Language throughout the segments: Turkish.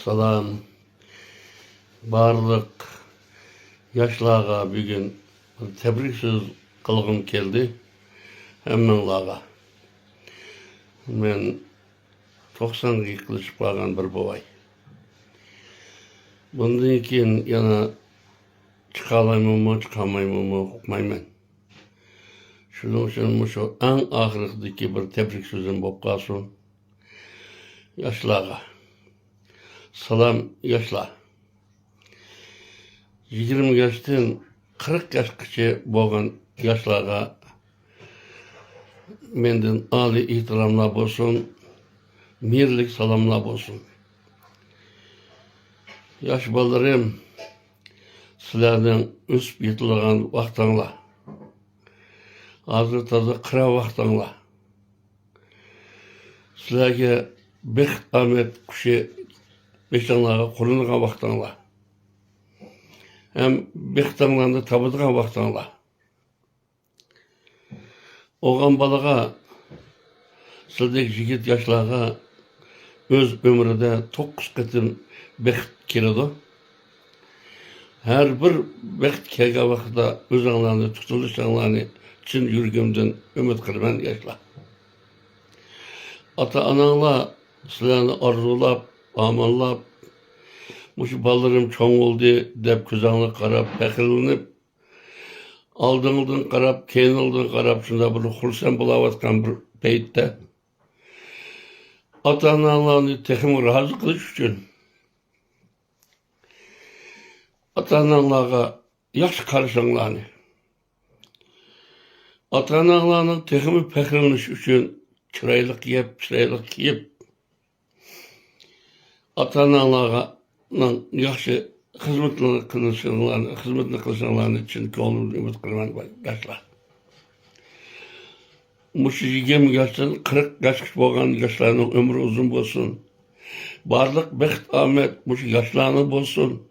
Salam. Barlık yaşlarga bugün tebrik söz kılgım keldi. Hemmenlarga. Men 90 yıkılışıp kalgan bir bobay. Bundan keyin yana çıkalaymanmı, çıkamaymanmı hukmayman. Şunun için şu en ahırıqdaki bir tebrik sözüm bolup kalsın. Yaşlarga. Salam yaşlar. 20 yaştan 40 yaşgacha bo'lgan yoshlarga menden ali ihtiramlar bo'lsin, mirlik salamlar bo'lsin. Yosh bolalarım, sizlarning o'sib yetilgan vaqtinglar. Hozir toza qira vaqtinglar. Sizlarga baxt omad qushi beshinglarga qo'lingan vaqtinglar. Hem bektamlarını tabıdığan vaxtınla. Oğan balığa, sıldaki jigit yaşlarga öz ömrüde 9 qetim bext keledi. Her bir bext kelgen vaxtda öz anlarını, tutuluş anlarını çin yürgümden ümit kılman yaşlar. Ata ananlar sizlerini arzulap, amanlap, Muşu ballarım çoğun oldu, dep kızanlık qarab, pəxirlenip, aldığıldın qarab, keyinildin qarab, şunda bir xulsan bulavatkan bir peytdə. Ata-analarını texim razı qilish üçün ata-analarga yaxşı qarışanlarını, ata-analarının teximi pəxirleniş üçün çıraylık yiyip, çıraylık kiyip, ata-analarga yaxşı hizmetini kılışanlarını için ko'nglim ümit qilaman yoshlar. Muşu 20 yaştan 40 yaşgacha bo'lgan yoshlarning ömrü uzun bo'lsin. Barliq baxt omad muşu yoshlarning bo'lsin.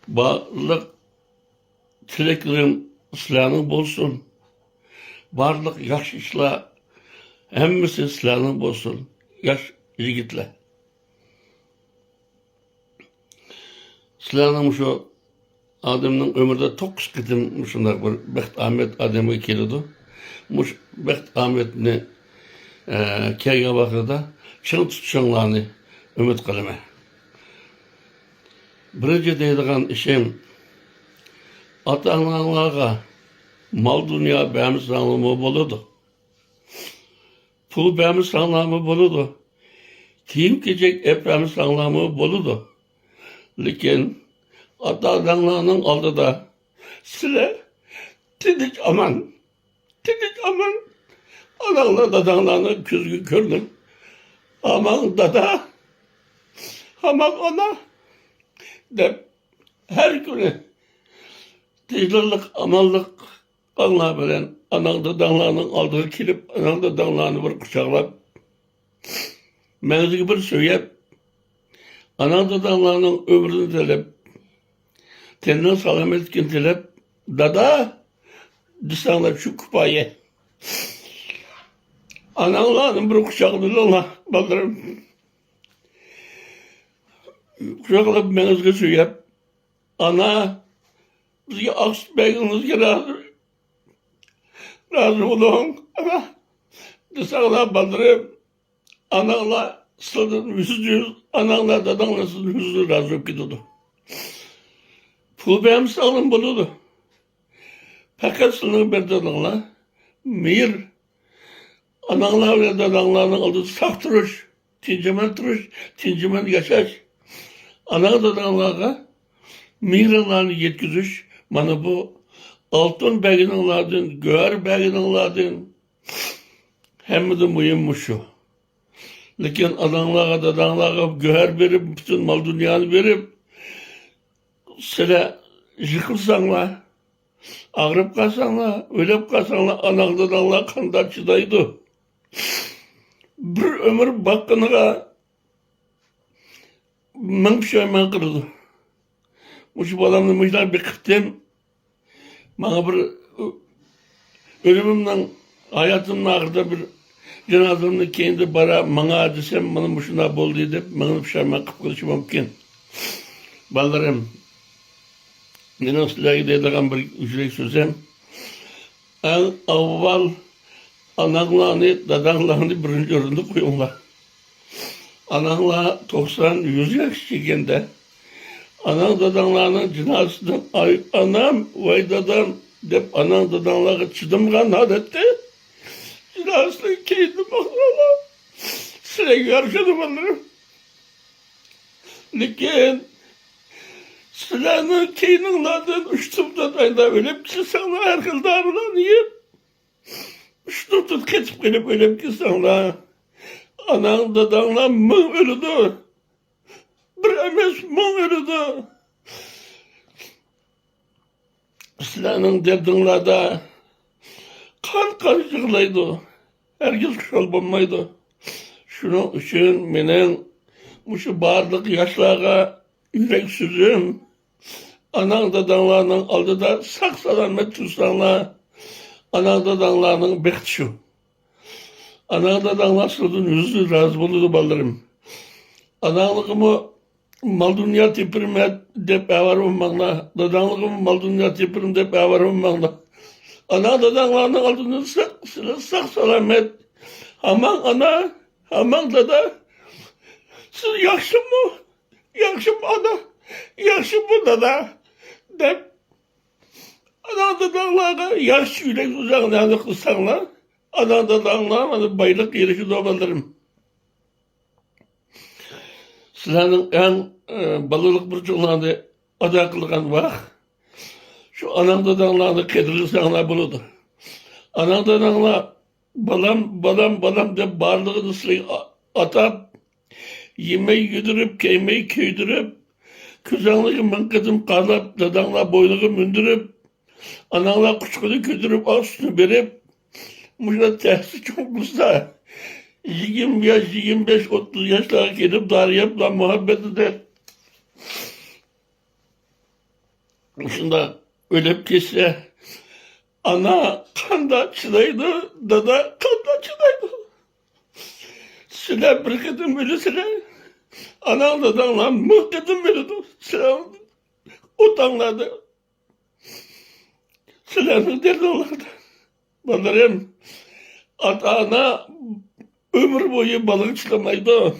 Barliq tilaklarim sizlarning bo'lsin. Barliq yaxshi ishlar hammasi sizlarning bo'lsin. Yosh yigitlar. Sizlerden şu adamın ömründe 9 qetim şunday bir baxt omad adamga keladi. Muş baxt omadni kelgan vaqtida ching tutishinglarni umid qilaman. Birinchi deydigan ishim ota-onalarga mol dunyo bermiz sog'ligi bo'ladi. Pul bermiz sog'ligi bo'ladi. Kiyim-kechak bermiz sog'ligi bo'ladi. Lekin ata-onalarning oldida sizlar tinch aman, ananglar dadanglarni ko'zga ko'rdim. Aman dada, aman ona deb her kuni tinchlik, amanlik qanlar bilan anang dadanglarning oldiga kelib, anang dadanglarni bir quchoqlab, menga bir so'yab, Anam dadamlarının ömrünü dilep, kendine selametken dilep, dada, disanlar şu kupayı. Analarının bir kuşağını Allah ballarım. Kuşakla menizge söyleyip, ana, bizge aks beyginiz razı olun. Ana, disanlar ballarım, analar, Sıladın yüzücüz, ananlar dadanlar sizin yüzünü razı olup gidiyordu. Pul benim sağlığım buluyordu. Fakat sınır bir dadanlar, meyir, ananlar ve dadanlarının aldığı saf duruş, tincimen yaşaş. Anan dadanlarga meyirlerini yetkizüş, bana bu altın beginlerden, göğer beginlerden, hem de mühimmiş şu. Lekin adamlarga, dadanglarga göher verip, bütün mal dünyanı verip, sizler yıkılsanlar, ağrıp kalsanlar, ölüp kalsanlar, anak dadanglar kandar çıdaydı. Bir ömür bakkınıga min pişayman kırdı. Muşu balamını muşlar bir kıptem, bana bir ölümümden, hayatımın ağırda bir cenazamni kendi bara manga desem mana bu shunday bo'ldi deb meni pushaymon qilib qo'yishi mumkin. Balarim, mening sizlarga deydigan bir yurak so'zim, eng avval ananglarni, dadanglarni birinchi o'ringa qo'yinglar. Ananglar 90-100 yosh chekganda anang dadanglarning jinosidan ay anam voy dadam deb anang dadanglarga chidamgan holatda jinosini kiydi maqlalar. Sizlarga yarashadi balarim. Lekin sizlarning keyninglardan uch-to'rtdan aylab o'lib ketsanglar, har xil dorilarni yeb, uch-to'rtdan ketib kelib o'lib ketsanglar, anang dadanglar ming o'ladi. Bir emas ming o'ladi. Sizlarning derdinglarda qan yig'laydi. Herkes xushal bo'lmaydi. Shuning uchun mening mushu barliq yoshlarga yurak so'zim, anang dadanglarning oldida sog' salomat tursanglar, anang dadanglarning baxti shu. Anang dadanglar sizdan yuzi rozi bo'ladi balarim. Anangligimi mal dunyo tepirma deb avarmanglar, dadangligimi mal dunyo tepirim deb avarmanglar. Anang dadanglarning oldida sog' salomat, hamon ana, hamon dada, siz yaxshimi? Yaxshimi ana, yaxshimi dada deb anang dadanglarga yaxshi yurak so'zlarni qilsanglar, anang dadanglar mana boylik erishadi balarim. Sizlarning eng balalik burchinglarni ado qilgan vaqt shu anang dadanglarni qadrlasanglar bo'ladi. Anang dadanglar balam deb barlig'ini sizlarga atab, yemey yedirip, keymey kuydirip, ko'zanligi minqidim qazab, dadanglar bo'ylig'i mindirib, ananglar quchqini ko'dirib, ostini berib, muşla tersi çok bulsa, 20 yaş, 25-30 yaşlara gelip darıyapla muhabbet eder. Şunda ölüp geçse, ana kanda çınaydı, dada kanda çınaydı. Sıra bir kadın böyle sıra, anan dadanla muhtemelen böyleydi. Sıra utanladı. Sıranın derdi olardı. Balarim, ata-ana ömür boyu balık çıkamaydı.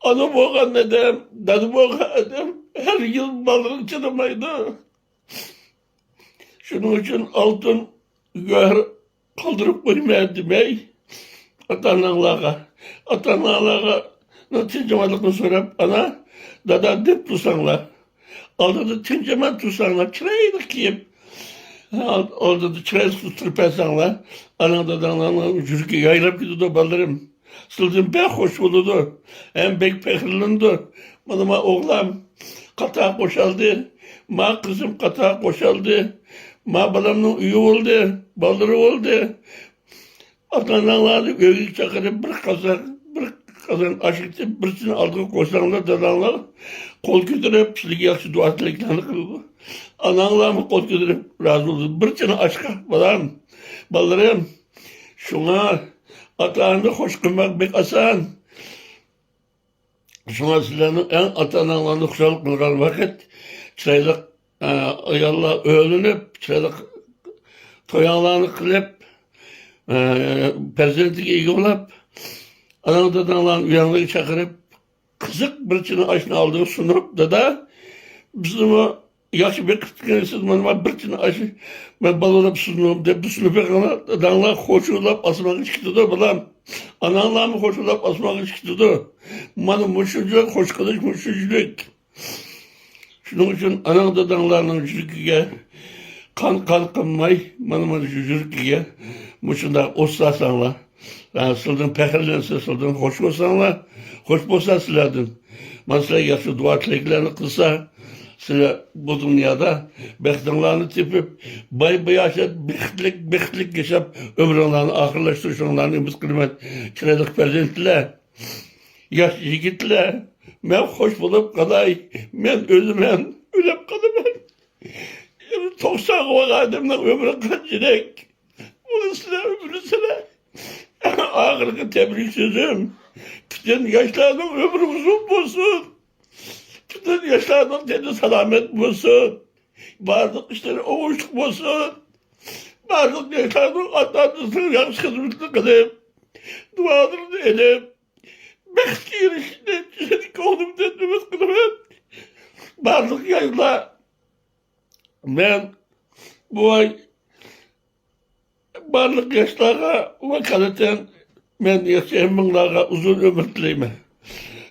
Ana boğan edem, dadı boğan edem, her yıl balık çıkamaydı. Şunun için altın göğer kaldırıp koymaya demey, ata-analarga tincemanlıkını sorap, ana, dada dep tutsanglar, aldığı tinceman tutsanglar, çıraydı kiyip, orada da çırayı tutturup etsanglar, ana dadanglarının yürüke yaylap gidiyordu balarim. Sıldım pek hoş oldu, hem pek pekirlindi. Bana oğlam katağa koşaldı, ma kızım katağa koşaldı, ma balamın üyü oldu, balları oldu. Ata-analarını öğüt çakırıp bir kazan aşıktı, birisini aldığı koşanlar, dadanglar kol götürüp, sizligi yakşı dua tileklerini kıldı. Ananglar mı kol götürüp razı oldu. Birisini aşka, balarım, şuna ata-ananı hoş kılmak bek asan. Şuna sizlerin en ata-analarını hoşal kılgan vakit, çıraylık ayarlar öğlenip, çıraylık toyanlarını kılıp, perzentike iyi olap, anang dadanglarni uyanlarga chaqirib, qiziq bir chini oshni oldiga sunib, dada, bizni yaxshi bekitgansiz, mana bir chini oshni men balolab sunib deb sunib berganlar, dadanglar xo'shulab osmonga chiqdi, balam. Ananglarni xo'shulab osmonga chiqdi. Mana mushunchalik xo'sh qilish mushunchalik. Shuning uchun anang dadanglarning yuragiga qon qilmay, mana shu yuragiga mushunda o'slasanglar. Yani sıldım pekirlense, sıldım hoş olsanlar, hoş olsa sizlerden. Mesela yaxşı dua tileklerini kılsa, sizler bu dünyada bektinlerini tipip, bay yaşayıp, bektilik geçip, ömrünlerini ahırlaştırışınlarını ümit kılmet, kirelik perzentler, yaş yigitler, ben hoş bulup kalay, ben ölümen, ölüp kalımen. 90 o adamdan ömrü kaç yürek, bunu size ömrü size. Ağırlıkı tebrik sözüm. Bütün yaşlarının ömrü uzun olsun. Bütün yaşlarının dedi selamet olsun. Varlık işleri ovuşluk olsun. Varlık yaşlarının atlandısını yakış hizmetini kılıp, dualarını edip, bekçi girişinde çizedik oğlum dedimiz kılıp, varlık yayla. Ben bu ay varlık yaşlara vakaleten ben yaşayanlara uzun ömür dileyim.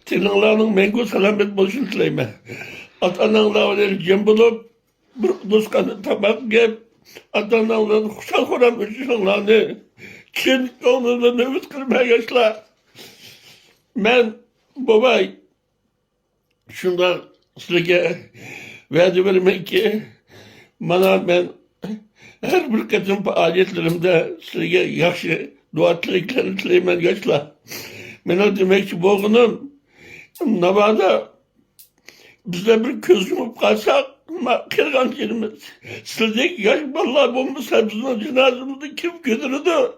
Tinanlarının mengu selamet bolsun dileyim. Ata-analarının cem bulup, dostkanı tabak gep, ata-analarının kuşal kuram üçünlerini kendi onunla nöbet kırmaya yaşla. Ben babay şundan sizge verdi vermek ki bana ben her bir kadın faaliyetlerimde sizge yaxşı dua tileklerini tileymen yaşla. Ben demek ki boğunum Navada bizde bir köz yumup kalsak kırgan kelimiz. Sizdek yaş vallahi bulmuşsa bizim cenazemizi kim götürdü?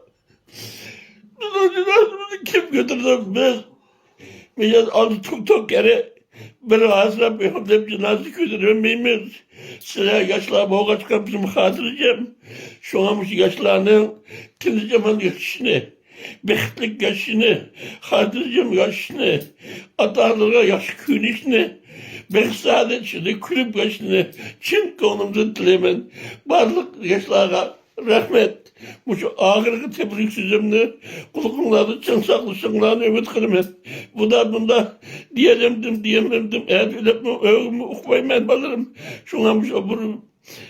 Bizim cenazemizi kim götürdü? Biz az çok kere bir hasra bir cenaze götüremeyimiz. Size yaşlar boğaç kapısımı hatırlayacağım. Şu an yaşlarının temiz zaman yaşını, beklik yaşını, hatırlayacağım yaşını, atalarına yaş künüşünü, beksadetçini, kulüp yaşını, çin konumda dilemen, varlık yaşlara rahmet. Bu şu ağırlıkı tebrik sözümünü, kuluklarını çınsaklısınlarını ümit kırmet. Bu da bunda diyememdim, eğer öğümü ukmayım ben balırım. Şuna bu şu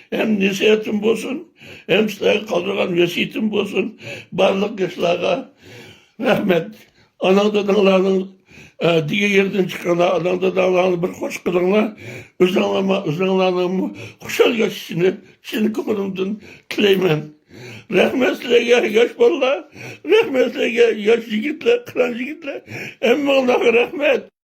hem nesihatim olsun, hem size kaldırgan vesiyetim olsun, varlık yaşlara rahmet. Anadolu'ların diye yerden çıkanlar, Anadolu'ların bir hoş kılınlar, özenlerinin kuşal yaşını, şimdi kumunumdan tileymen. Rahmet size yaş valla, rahmet size yaş yigitler, kıran yigitler, emmi Allah'a rahmet.